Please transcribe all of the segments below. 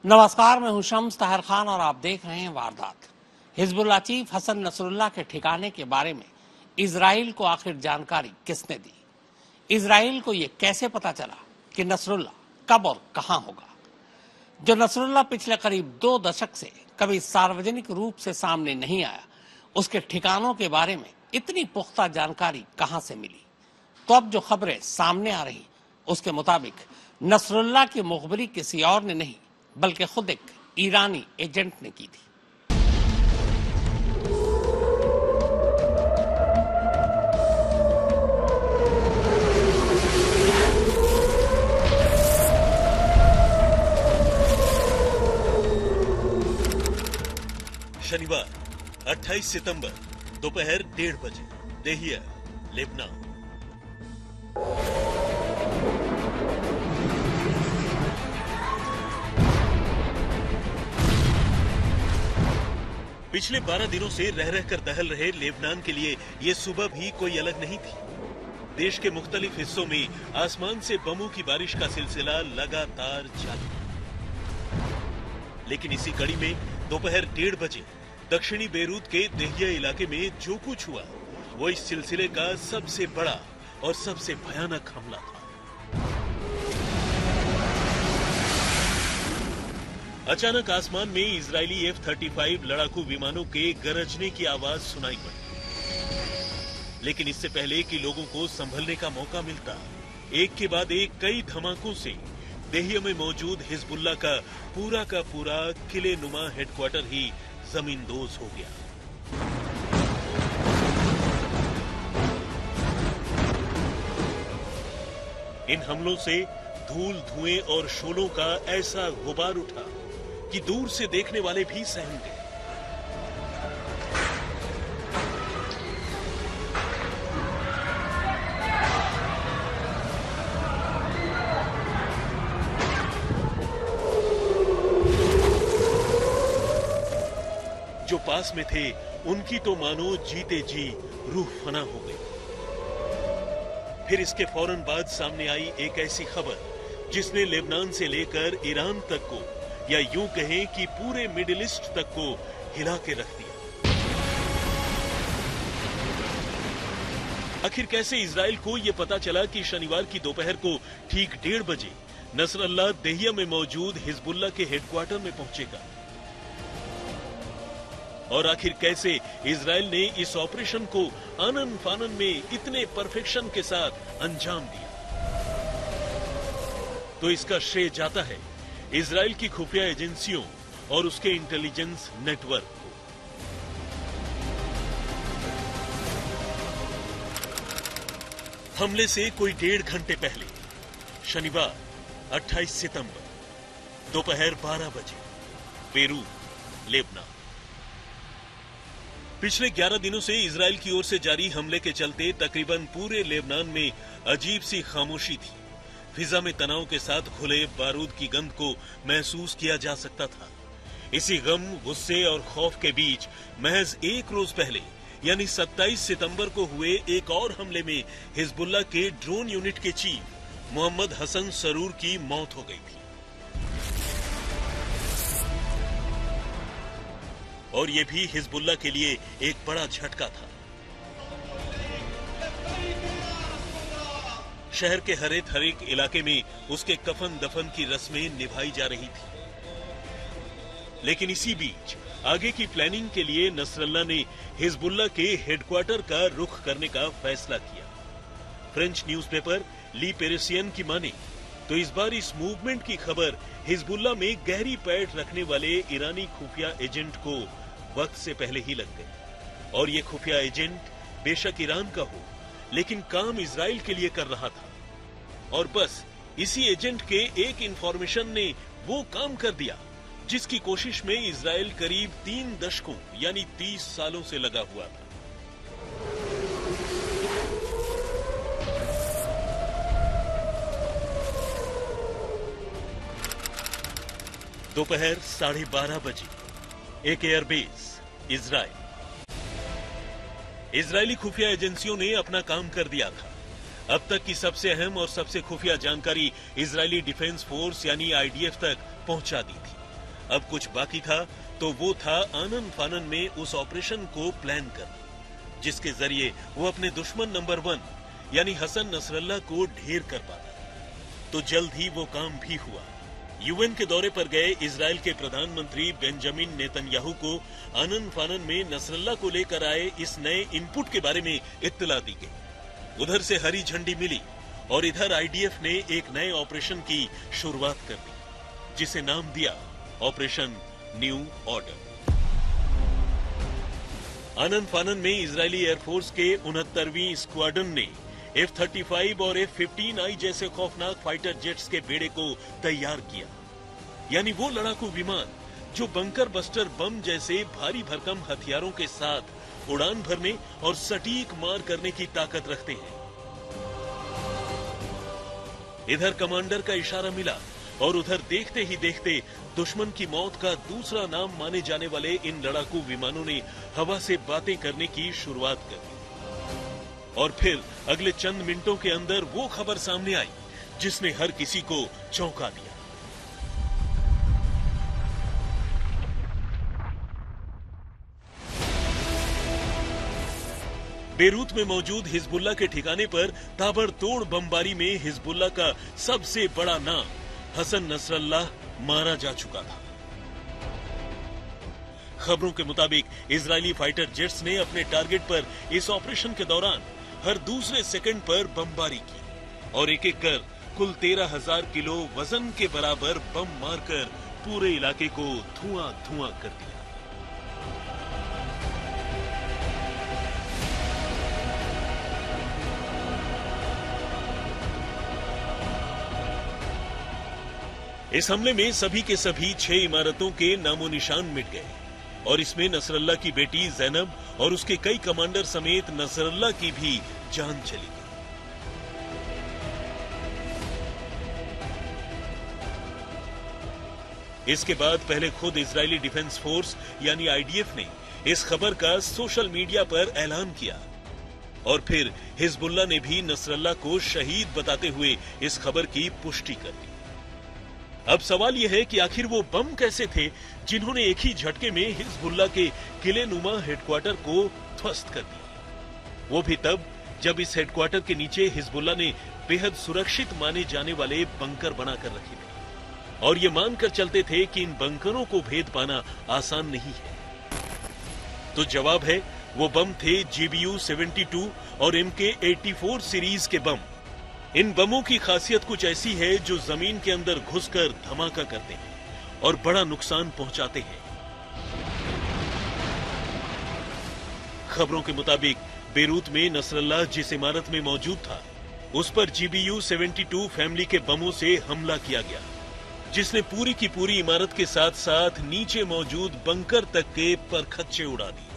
नमस्कार, मैं हूं शम्स ताहिर खान और आप देख रहे हैं वारदात। हिजबुल्लाह चीफ हसन नसरुल्लाह के ठिकाने के बारे में इजराइल को आखिर जानकारी किसने दी? इजराइल को यह कैसे पता चला कि नसरुल्लाह कब और कहां होगा? जो नसरुल्लाह पिछले करीब 2 दशक से कभी सार्वजनिक रूप से सामने नहीं आया, उसके ठिकानों के बारे में इतनी पुख्ता जानकारी कहां से मिली? तो अब जो खबरें सामने आ रही, उसके मुताबिक नसरुल्लाह की मुखबरी किसी और ने नहीं बल्कि खुद एक ईरानी एजेंट ने की थी। शनिवार 28 सितंबर दोपहर 1:30 बजे, देहिया, लेबनान। पिछले 12 दिनों से रह रहकर दहल रहे लेबनान के लिए ये सुबह भी कोई अलग नहीं थी। देश के मुख्तलिफ हिस्सों में आसमान से बमों की बारिश का सिलसिला लगातार जारी। लेकिन इसी कड़ी में दोपहर 1:30 बजे दक्षिणी बेरूत के देहिया इलाके में जो कुछ हुआ, वो इस सिलसिले का सबसे बड़ा और सबसे भयानक हमला था। अचानक आसमान में इजरायली F-35 लड़ाकू विमानों के गरजने की आवाज सुनाई पड़ी। लेकिन इससे पहले कि लोगों को संभलने का मौका मिलता, एक के बाद एक कई धमाकों से देहिया में मौजूद हिजबुल्लाह का पूरा किले नुमा हेडक्वार्टर ही जमींदोज हो गया। इन हमलों से धूल, धुएं और शोलों का ऐसा गुबार उठा कि दूर से देखने वाले भी सहम गए। जो पास में थे, उनकी तो मानो जीते जी रूह फना हो गई। फिर इसके फौरन बाद सामने आई एक ऐसी खबर जिसने लेबनान से लेकर ईरान तक को, या यूं कहें कि पूरे मिडिल ईस्ट तक को हिला के रख दिया। आखिर कैसे इजराइल को यह पता चला कि शनिवार की दोपहर को ठीक 1:30 बजे नसरल्लाह देहिया में मौजूद हिजबुल्लाह के हेडक्वार्टर में पहुंचेगा? और आखिर कैसे इजराइल ने इस ऑपरेशन को आनन फानन में इतने परफेक्शन के साथ अंजाम दिया? तो इसका श्रेय जाता है इजराइल की खुफिया एजेंसियों और उसके इंटेलिजेंस नेटवर्क को। हमले से कोई 1.5 घंटे पहले, शनिवार 28 सितंबर दोपहर 12 बजे, बेरूत, लेबनान। पिछले 11 दिनों से इजराइल की ओर से जारी हमले के चलते तकरीबन पूरे लेबनान में अजीब सी खामोशी थी। फिजा में तनाव के साथ घुले बारूद की गंध को महसूस किया जा सकता था। इसी गम, गुस्से और खौफ के बीच महज एक रोज पहले यानी 27 सितंबर को हुए एक और हमले में हिजबुल्लाह के ड्रोन यूनिट के चीफ मोहम्मद हसन सरूर की मौत हो गई थी। और यह भी हिजबुल्लाह के लिए एक बड़ा झटका था। शहर के हर एक इलाके में उसके कफन दफन की रस्में निभाई जा रही थी। लेकिन इसी बीच आगे की प्लानिंग के लिए नसरल्लाह ने हिजबुल्लाह के हेडक्वार्टर का रुख करने का फैसला किया। फ्रेंच न्यूज़पेपर ली पेरिसियन की माने तो इस बार इस मूवमेंट की खबर हिजबुल्लाह में गहरी पैठ रखने वाले ईरानी खुफिया एजेंट को वक्त से पहले ही लग गई। और ये खुफिया एजेंट बेशक ईरान का हो, लेकिन काम इजराइल के लिए कर रहा था। और बस इसी एजेंट के एक इंफॉर्मेशन ने वो काम कर दिया जिसकी कोशिश में इजराइल करीब 3 दशकों यानी 30 सालों से लगा हुआ था। दोपहर 12:30 बजे, एक एयरबेस, इजराइल। इजरायली खुफिया एजेंसियों ने अपना काम कर दिया था। अब तक की सबसे अहम और सबसे खुफिया जानकारी इजरायली डिफेंस फोर्स यानी IDF तक पहुंचा दी थी। अब कुछ बाकी था तो वो था आनन फानन में उस ऑपरेशन को प्लान करना, जिसके जरिए वो अपने दुश्मन नंबर 1 यानी हसन नसरल्ला को ढेर कर पाता। तो जल्द ही वो काम भी हुआ। यूएन के दौरे पर गए इजराइल के प्रधानमंत्री बेंजामिन नेतन्याहू को आनन फानन में नसरल्ला को लेकर आए इस नए इनपुट के बारे में इत्तला दी गई। उधर से हरी झंडी मिली और इधर आईडीएफ ने एक नए ऑपरेशन की शुरुआत कर दी, जिसे नाम दिया ऑपरेशन न्यू ऑर्डर। आनन फानन में इजरायली एयरफोर्स के 69वीं स्क्वाड्रन ने F-35 और F-15I जैसे खौफनाक फाइटर जेट्स के बेड़े को तैयार किया, यानी वो लड़ाकू विमान जो बंकर बस्टर बम जैसे भारी भरकम हथियारों के साथ उड़ान भरने और सटीक मार करने की ताकत रखते हैं। इधर कमांडर का इशारा मिला और उधर देखते ही देखते दुश्मन की मौत का दूसरा नाम माने जाने वाले इन लड़ाकू विमानों ने हवा से बातें करने की शुरुआत कर दी। और फिर अगले चंद मिनटों के अंदर वो खबर सामने आई जिसने हर किसी को चौंका दिया। बेरूत में मौजूद हिजबुल्लाह के ठिकाने पर ताबड़तोड़ बमबारी में हिजबुल्लाह का सबसे बड़ा नाम हसन नसरल्लाह मारा जा चुका था। खबरों के मुताबिक इजरायली फाइटर जेट्स ने अपने टारगेट पर इस ऑपरेशन के दौरान हर दूसरे सेकंड पर बमबारी की और एक एक कर कुल 13,000 किलो वजन के बराबर बम मारकर पूरे इलाके को धुआं-धुआं कर दिया। इस हमले में सभी के सभी 6 इमारतों के नामो निशान मिट गए और इसमें नसरल्ला की बेटी जैनब और उसके कई कमांडर समेत नसरल्ला की भी जान चली गई। इसके बाद पहले खुद इजरायली डिफेंस फोर्स यानी आईडीएफ ने इस खबर का सोशल मीडिया पर ऐलान किया और फिर हिजबुल्लाह ने भी नसरल्ला को शहीद बताते हुए इस खबर की पुष्टि कर दी। अब सवाल यह है कि आखिर वो बम कैसे थे जिन्होंने एक ही झटके में हिजबुल्लाह के किलेनुमा हेडक्वार्टर को ध्वस्त कर दिया, वो भी तब जब इस हेडक्वार्टर के नीचे हिजबुल्लाह ने बेहद सुरक्षित माने जाने वाले बंकर बनाकर रखे थे और ये मानकर चलते थे कि इन बंकरों को भेद पाना आसान नहीं है। तो जवाब है, वो बम थे GBU 72 और MK-84 सीरीज के बम। इन बमों की खासियत कुछ ऐसी है जो जमीन के अंदर घुसकर धमाका करते हैं और बड़ा नुकसान पहुंचाते हैं। खबरों के मुताबिक बेरूत में नसरल्लाह जिस इमारत में मौजूद था उस पर GBU 72 फैमिली के बमों से हमला किया गया, जिसने पूरी की पूरी इमारत के साथ साथ नीचे मौजूद बंकर तक के परखच्चे उड़ा दिए।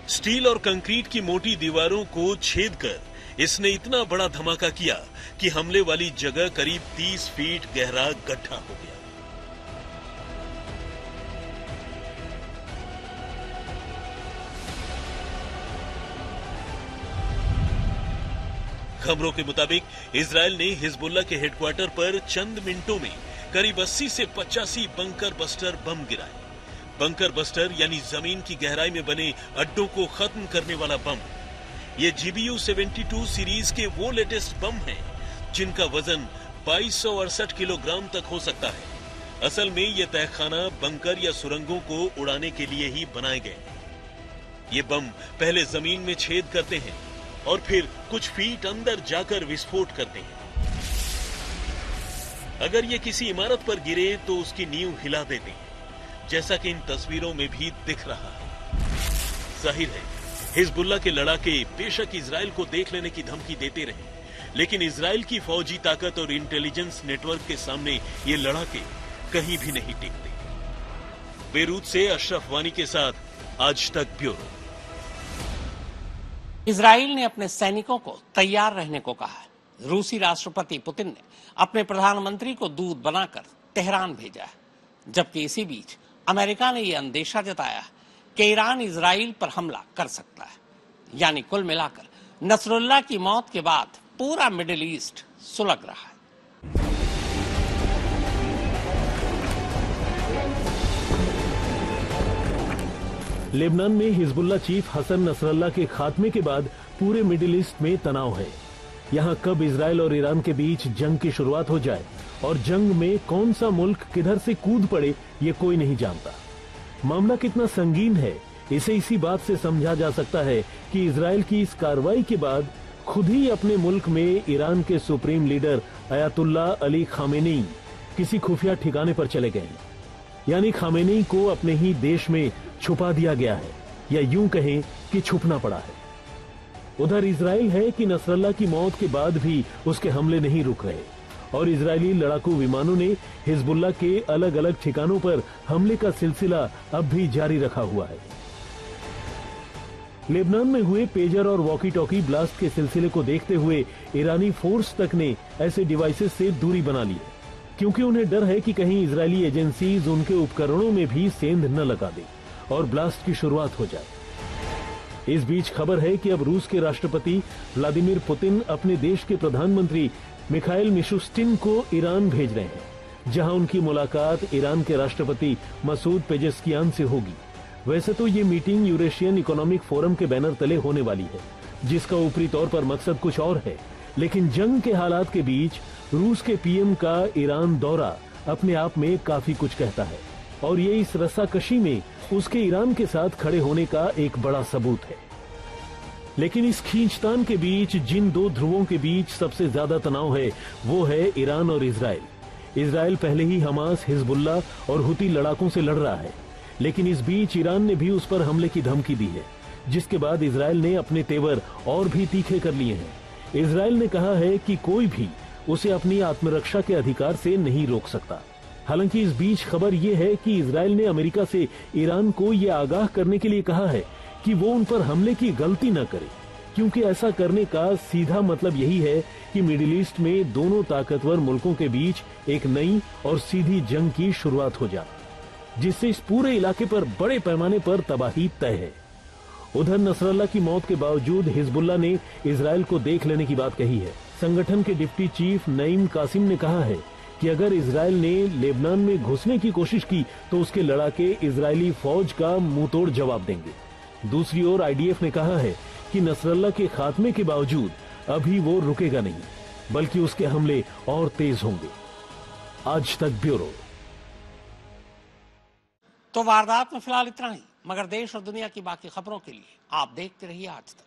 स्टील और कंक्रीट की मोटी दीवारों को छेद कर इसने इतना बड़ा धमाका किया कि हमले वाली जगह करीब 30 फीट गहरा गड्ढा हो गया। खबरों के मुताबिक इजरायल ने हिजबुल्लाह के हेडक्वार्टर पर चंद मिनटों में करीब 80 से 85 बंकर बस्टर बम गिराए। बंकर बस्टर यानी जमीन की गहराई में बने अड्डों को खत्म करने वाला बम। ये GBU 72 सीरीज के वो लेटेस्ट बम हैं जिनका वजन 2268 किलोग्राम तक हो सकता है। असल में ये तहखाना बंकर या सुरंगों को उड़ाने के लिए ही बनाए गए। ये बम पहले जमीन में छेद करते हैं और फिर कुछ फीट अंदर जाकर विस्फोट करते हैं। अगर ये किसी इमारत पर गिरे तो उसकी नींव हिला देते हैं, जैसा कि इन तस्वीरों में भी दिख रहा है। जाहिर है हिजबुल्लाह के लड़ाके बेशक इजराइल को देख लेने की धमकी देते रहे, लेकिन इजराइल की फौजी ताकत और इंटेलिजेंस नेटवर्क के सामने ये लड़ाके कहीं भी नहीं टिकते। बेरूत से अशरफ वानी के साथ आज तक ब्यूरो। इजराइल ने अपने सैनिकों को तैयार रहने को कहा है। रूसी राष्ट्रपति पुतिन ने अपने प्रधानमंत्री को दूत बनाकर तेहरान भेजा है, जबकि इसी बीच अमेरिका ने यह अंदेशा जताया कि ईरान इजराइल पर हमला कर सकता है। यानी कुल मिलाकर नसरुल्लाह की मौत के बाद पूरा मिडिल ईस्ट सुलग रहा है। लेबनान में हिजबुल्लाह चीफ हसन नसरल्लाह के खात्मे के बाद पूरे मिडिल ईस्ट में तनाव है। यहाँ कब इजराइल और ईरान के बीच जंग की शुरुआत हो जाए और जंग में कौन सा मुल्क किधर से कूद पड़े, ये कोई नहीं जानता। मामला कितना संगीन है इसे इसी बात से समझा जा सकता है कि इजराइल की इस कार्रवाई के बाद खुद ही अपने मुल्क में ईरान के supreme leader Ayatollah Ali Khamenei किसी खुफिया ठिकाने पर चले गए। यानी खामेनी को अपने ही देश में छुपा दिया गया है, या यूं कहें कि छुपना पड़ा है। उधर इजराइल है कि नसरल्लाह की मौत के बाद भी उसके हमले नहीं रुक रहे और इजरायली लड़ाकू विमानों ने हिजबुल्लाह के अलग अलग ठिकानों पर हमले का सिलसिला अब भी जारी रखा हुआ है। लेबनान में हुए पेजर और वॉकी टॉकी ब्लास्ट के सिलसिले को देखते हुए ईरानी फोर्स तक ने ऐसे डिवाइसेस से दूरी बना ली है, क्योंकि उन्हें डर है कि कहीं इजरायली एजेंसीज उनके उपकरणों में भी सेंध न लगा दे और ब्लास्ट की शुरुआत हो जाए। इस बीच खबर है कि अब रूस के राष्ट्रपति व्लादिमीर पुतिन अपने देश के प्रधानमंत्री मिखाइल मिशुस्टिन को ईरान भेज रहे हैं, जहां उनकी मुलाकात ईरान के राष्ट्रपति मसूद पेजेस्कियान से होगी। वैसे तो ये मीटिंग यूरेशियन इकोनॉमिक फोरम के बैनर तले होने वाली है, जिसका ऊपरी तौर पर मकसद कुछ और है, लेकिन जंग के हालात के बीच रूस के पीएम का ईरान दौरा अपने आप में काफी कुछ कहता है और ये इस रस्साकशी में उसके ईरान के साथ खड़े होने का एक बड़ा सबूत है। लेकिन इस खींचतान के बीच जिन दो ध्रुवों के बीच सबसे ज्यादा तनाव है वो है ईरान और इजराइल। इजराइल पहले ही हमास, हिजबुल्लाह और हुती लड़ाकों से लड़ रहा है, लेकिन इस बीच ईरान ने भी उस पर हमले की धमकी दी है, जिसके बाद इजराइल ने अपने तेवर और भी तीखे कर लिए हैं। इजराइल ने कहा है कि कोई भी उसे अपनी आत्मरक्षा के अधिकार से नहीं रोक सकता। हालांकि इस बीच खबर यह है कि इजराइल ने अमेरिका से ईरान को यह आगाह करने के लिए कहा है कि वो उन पर हमले की गलती न करे, क्योंकि ऐसा करने का सीधा मतलब यही है कि मिडिल ईस्ट में दोनों ताकतवर मुल्कों के बीच एक नई और सीधी जंग की शुरुआत हो जाए, जिससे इस पूरे इलाके पर बड़े पैमाने पर तबाही तय है। उधर नसरल्लाह की मौत के बावजूद हिजबुल्लाह ने इजराइल को देख लेने की बात कही है। संगठन के डिप्टी चीफ नईम कासिम ने कहा है कि अगर इजराइल ने लेबनान में घुसने की कोशिश की तो उसके लड़ाके इजरायली फौज का मुंहतोड़ जवाब देंगे। दूसरी ओर आईडीएफ ने कहा है कि नसरल्लाह के खात्मे के बावजूद अभी वो रुकेगा नहीं, बल्कि उसके हमले और तेज होंगे। आज तक ब्यूरो। तो वारदात में फिलहाल इतना ही, मगर देश और दुनिया की बाकी खबरों के लिए आप देखते रहिए आज तक।